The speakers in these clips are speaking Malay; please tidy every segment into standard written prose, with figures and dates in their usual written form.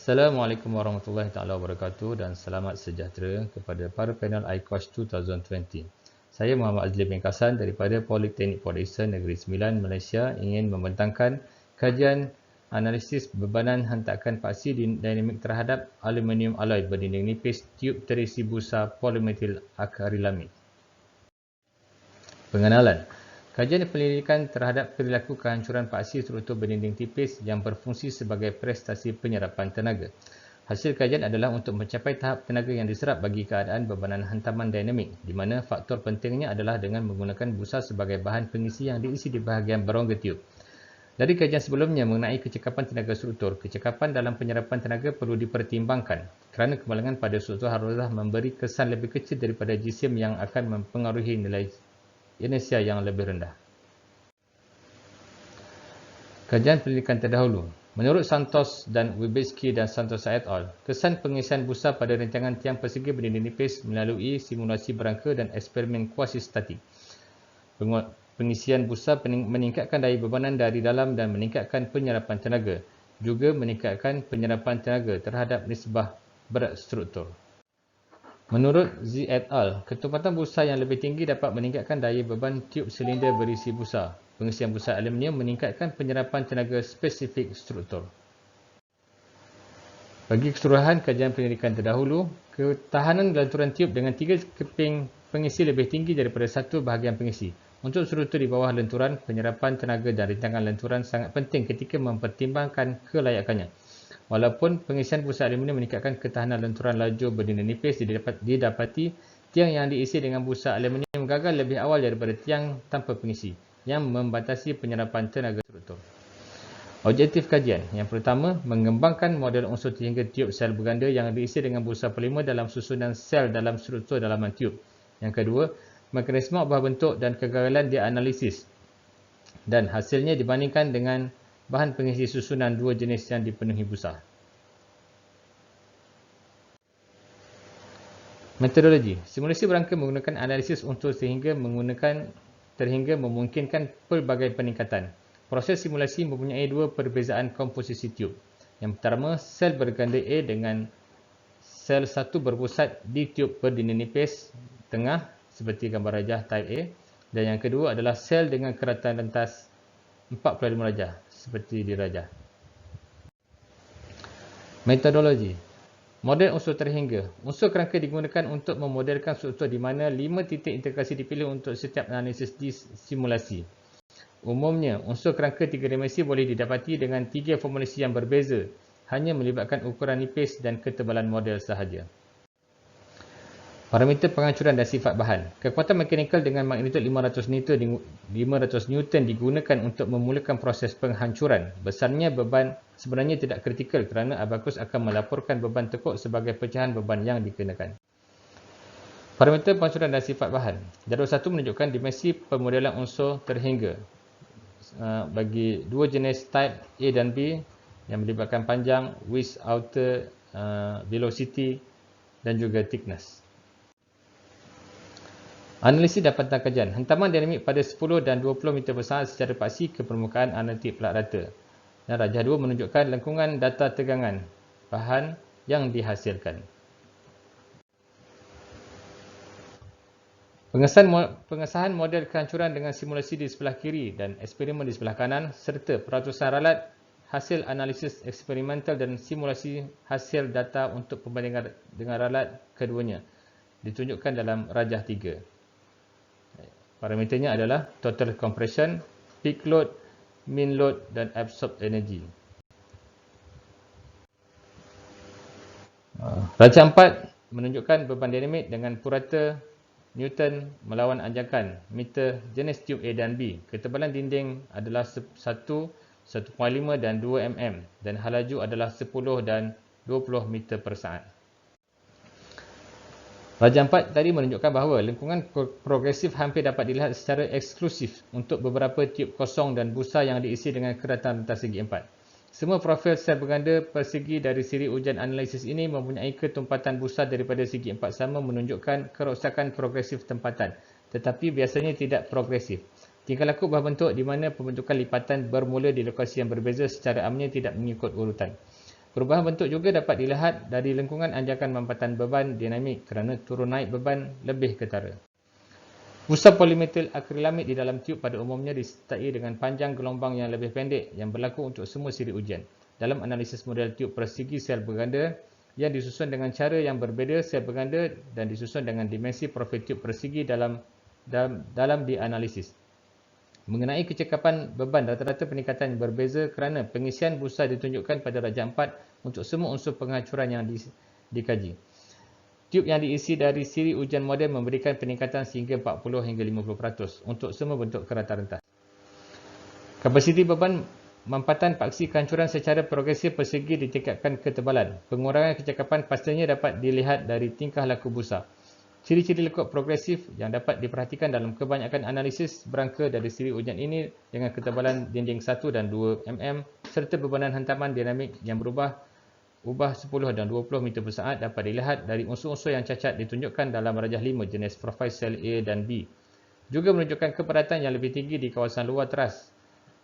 Assalamualaikum warahmatullahi taala wabarakatuh dan selamat sejahtera kepada para panel iCoach 2020. Saya Muhammad Azli bin Kasan daripada Politeknik Port Dickson Negeri Sembilan, Malaysia ingin membentangkan kajian analisis bebanan hentakan paksi dinamik terhadap aluminium alloy berdinding nipis tiub terisi busa polimetil akrilamid. Pengenalan. Kajian penyelidikan terhadap perilaku kehancuran paksi struktur berdinding tipis yang berfungsi sebagai prestasi penyerapan tenaga. Hasil kajian adalah untuk mencapai tahap tenaga yang diserap bagi keadaan bebanan hantaman dinamik, di mana faktor pentingnya adalah dengan menggunakan busa sebagai bahan pengisi yang diisi di bahagian berongga tiub. Dari kajian sebelumnya mengenai kecekapan tenaga struktur, kecekapan dalam penyerapan tenaga perlu dipertimbangkan kerana kemalangan pada struktur haruslah memberi kesan lebih kecil daripada jisim yang akan mempengaruhi nilai inersia yang lebih rendah. Kajian penyelidikan terdahulu. Menurut Santos dan Wibitsky dan Santos et al., kesan pengisian busa pada rencangan tiang persegi berdinding nipis melalui simulasi berangka dan eksperimen kuasi-statik. Pengisian busa meningkatkan daya bebanan dari dalam dan meningkatkan penyerapan tenaga, juga meningkatkan penyerapan tenaga terhadap nisbah berat struktur. Menurut Z et al., ketumpatan busa yang lebih tinggi dapat meningkatkan daya beban tiub silinder berisi busa. Pengisian busa aluminium meningkatkan penyerapan tenaga spesifik struktur. Bagi keseluruhan kajian penyelidikan terdahulu, ketahanan gelanturan tiub dengan 3 keping pengisi lebih tinggi daripada satu bahagian pengisi. Untuk struktur di bawah lenturan, penyerapan tenaga dan rintangan lenturan sangat penting ketika mempertimbangkan kelayakannya. Walaupun pengisian busa aluminium meningkatkan ketahanan lenturan laju berdinding nipis, didapati tiang yang diisi dengan busa aluminium gagal lebih awal daripada tiang tanpa pengisi, yang membatasi penyerapan tenaga struktur. Objektif kajian. Yang pertama, mengembangkan model unsur terhingga tiub sel berganda yang diisi dengan busa polimer dalam susunan sel dalam struktur dalaman tiub. Yang kedua, mekanisme ubah bentuk dan kegagalan dianalisis dan hasilnya dibandingkan dengan bahan pengisi susunan dua jenis yang dipenuhi busa. Metodologi. Simulasi berangka menggunakan analisis unsur terhingga memungkinkan pelbagai peningkatan. Proses simulasi mempunyai dua perbezaan komposisi tiub. Yang pertama, sel berganda A dengan sel satu berpusat di tiub berdinding nipis tengah seperti gambar rajah type A, dan yang kedua adalah sel dengan keratan rentas 45 darjah seperti di rajah. Metodologi. Model unsur terhingga. Unsur kerangka digunakan untuk memodelkan struktur di mana 5 titik integrasi dipilih untuk setiap analisis di simulasi. Umumnya, unsur kerangka 3 dimensi boleh didapati dengan 3 formulasi yang berbeza, hanya melibatkan ukuran nipis dan ketebalan model sahaja. Parameter penghancuran dan sifat bahan. Kekuatan mekanikal dengan magnitud 500 Newton digunakan untuk memulakan proses penghancuran. Besarnya beban sebenarnya tidak kritikal kerana abakus akan melaporkan beban tekuk sebagai pecahan beban yang dikenakan. Parameter penghancuran dan sifat bahan. Jadual 1 menunjukkan dimensi pemodelan unsur terhingga bagi dua jenis type A dan B yang melibatkan panjang, width, outer, velocity dan juga thickness. Analisis dapatan kajian. Hentaman dinamik pada 10 dan 20 meter per saat secara paksi ke permukaan analitik pelat rata. Dan rajah 2 menunjukkan lengkungan data tegangan bahan yang dihasilkan. Pengesahan model kehancuran dengan simulasi di sebelah kiri dan eksperimen di sebelah kanan serta peratusan ralat hasil analisis eksperimental dan simulasi hasil data untuk perbandingan dengan ralat keduanya ditunjukkan dalam rajah 3. Parameternya adalah total compression, peak load, mean load dan absorbed energy. Rajah 4 menunjukkan beban dinamik dengan purata Newton melawan anjakan meter jenis tiub A dan B. Ketebalan dinding adalah 1, 1.5 dan 2 mm dan halaju adalah 10 dan 20 meter per saat. Rajah 4 tadi menunjukkan bahawa lengkungan progresif hampir dapat dilihat secara eksklusif untuk beberapa tiub kosong dan busa yang diisi dengan keratan rentas segi 4. Semua profil sel berganda persegi dari siri ujian analisis ini mempunyai ketumpatan busa daripada segi 4 sama menunjukkan kerosakan progresif tempatan, tetapi biasanya tidak progresif. Tingkah laku ubah bentuk di mana pembentukan lipatan bermula di lokasi yang berbeza secara amnya tidak mengikut urutan. Perubahan bentuk juga dapat dilihat dari lengkungan anjakan mampatan beban dinamik kerana turun naik beban lebih ketara. Busa polimetil akrilamid di dalam tiub pada umumnya disertai dengan panjang gelombang yang lebih pendek yang berlaku untuk semua siri ujian. Dalam analisis model tiub persegi sel berganda yang disusun dengan cara yang berbeza sel berganda dan disusun dengan dimensi profil tiub persegi dalam dianalisis. Mengenai kecekapan beban, rata-rata peningkatan berbeza kerana pengisian busa ditunjukkan pada darjah 4 untuk semua unsur penghancuran yang dikaji. Tiub yang diisi dari siri ujian model memberikan peningkatan sehingga 40 hingga 50% untuk semua bentuk kerata rentas. Kapasiti beban mampatan paksi kehancuran secara progresif persegi ditingkatkan ketebalan. Pengurangan kecekapan pastinya dapat dilihat dari tingkah laku busa. Ciri-ciri lekuk progresif yang dapat diperhatikan dalam kebanyakan analisis berangka dari siri ujian ini dengan ketebalan dinding 1 dan 2 mm serta bebanan hantaman dinamik yang ubah 10 dan 20 meter per saat dapat dilihat dari unsur-unsur yang cacat ditunjukkan dalam rajah 5 jenis profil sel A dan B. Juga menunjukkan kepadatan yang lebih tinggi di kawasan luar teras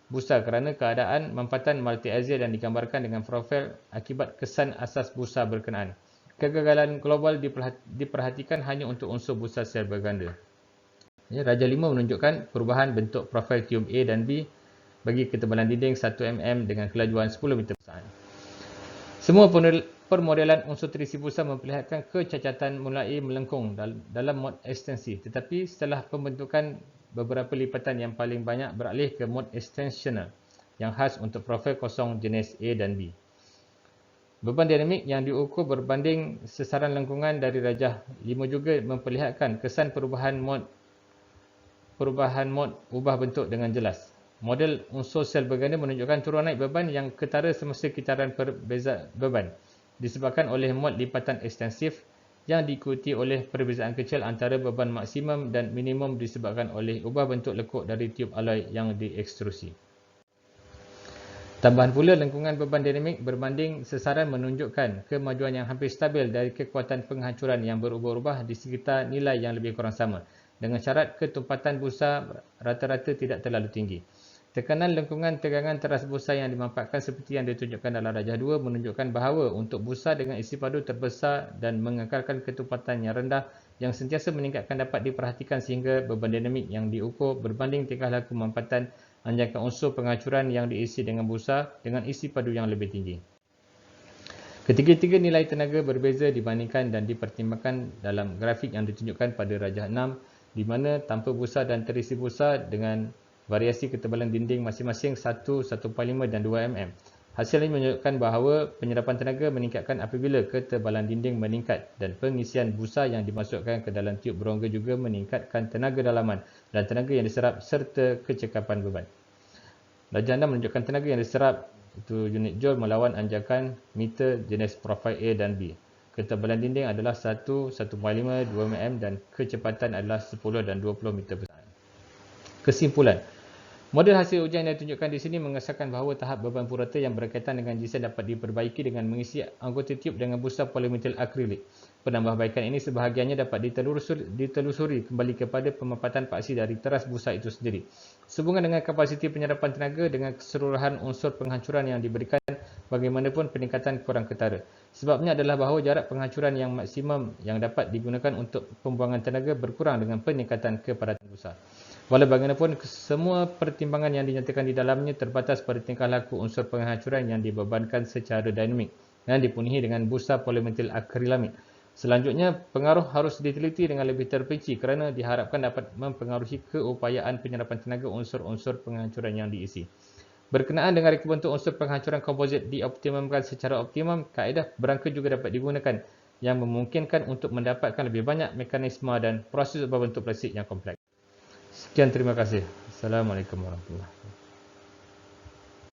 busa kerana keadaan mampatan multi-axial dan digambarkan dengan profil akibat kesan asas busa berkenaan. Kegagalan global diperhatikan hanya untuk unsur busa sel berganda. Rajah 5 menunjukkan perubahan bentuk profil tiub A dan B bagi ketebalan dinding 1 mm dengan kelajuan 10 meter per saat. Semua permodelan unsur terisi busa memperlihatkan kecacatan mulai melengkung dalam mod ekstensi, tetapi setelah pembentukan beberapa lipatan yang paling banyak beralih ke mod ekstensional yang khas untuk profil kosong jenis A dan B. Beban dinamik yang diukur berbanding sesaran lengkungan dari rajah 5 juga memperlihatkan kesan perubahan mod ubah bentuk dengan jelas. Model unsur sel berganda menunjukkan turun naik beban yang ketara semasa kitaran perbeza beban disebabkan oleh mod lipatan ekstensif yang diikuti oleh perbezaan kecil antara beban maksimum dan minimum disebabkan oleh ubah bentuk lekuk dari tiub alloy yang diekstrusi. Tambahan pula, lengkungan beban dinamik berbanding sesaran menunjukkan kemajuan yang hampir stabil dari kekuatan penghancuran yang berubah-ubah di sekitar nilai yang lebih kurang sama, dengan syarat ketumpatan busa rata-rata tidak terlalu tinggi. Tekanan lengkungan tegangan teras busa yang dimampatkan seperti yang ditunjukkan dalam rajah 2 menunjukkan bahawa untuk busa dengan isi padu terbesar dan mengekalkan ketumpatan yang rendah yang sentiasa meningkatkan dapat diperhatikan sehingga beban dinamik yang diukur berbanding tingkah laku mampatan anjakan unsur penghancuran yang diisi dengan busa dengan isi padu yang lebih tinggi. Ketiga-tiga nilai tenaga berbeza dibandingkan dan dipertimbangkan dalam grafik yang ditunjukkan pada rajah 6 di mana tanpa busa dan terisi busa dengan variasi ketebalan dinding masing-masing 1, 1.5 dan 2 mm. Hasil ini menunjukkan bahawa penyerapan tenaga meningkatkan apabila ketebalan dinding meningkat dan pengisian busa yang dimasukkan ke dalam tiub berongga juga meningkatkan tenaga dalaman dan tenaga yang diserap serta kecekapan beban. Rajah 6 menunjukkan tenaga yang diserap itu unit joule melawan anjakan meter jenis profil A dan B. Ketebalan dinding adalah 1, 1.5, 2 mm dan kecepatan adalah 10 dan 20 meter per saat. Kesimpulan. Model hasil ujian yang ditunjukkan di sini mengesahkan bahawa tahap beban purata yang berkaitan dengan jisil dapat diperbaiki dengan mengisi anggota tiub dengan busa polimetil akrilik. Penambahbaikan ini sebahagiannya dapat ditelusuri kembali kepada pemampatan paksi dari teras busa itu sendiri. Sehubungan dengan kapasiti penyerapan tenaga dengan keseluruhan unsur penghancuran yang diberikan, bagaimanapun peningkatan kurang ketara. Sebabnya adalah bahawa jarak penghancuran yang maksimum yang dapat digunakan untuk pembuangan tenaga berkurang dengan peningkatan kepadatan busa. Walau bagaimanapun, semua pertimbangan yang dinyatakan di dalamnya terbatas pada tingkah laku unsur penghancuran yang dibebankan secara dinamik dan dipenuhi dengan busa polimetil akrilamid. Selanjutnya, pengaruh harus diteliti dengan lebih terperinci kerana diharapkan dapat mempengaruhi keupayaan penyerapan tenaga unsur-unsur penghancuran yang diisi. Berkenaan dengan reka bentuk unsur penghancuran komposit dioptimumkan secara optimum, kaedah berangka juga dapat digunakan yang memungkinkan untuk mendapatkan lebih banyak mekanisme dan proses berbentuk plastik yang kompleks. Sekian, terima kasih. Assalamualaikum warahmatullahi wabarakatuh.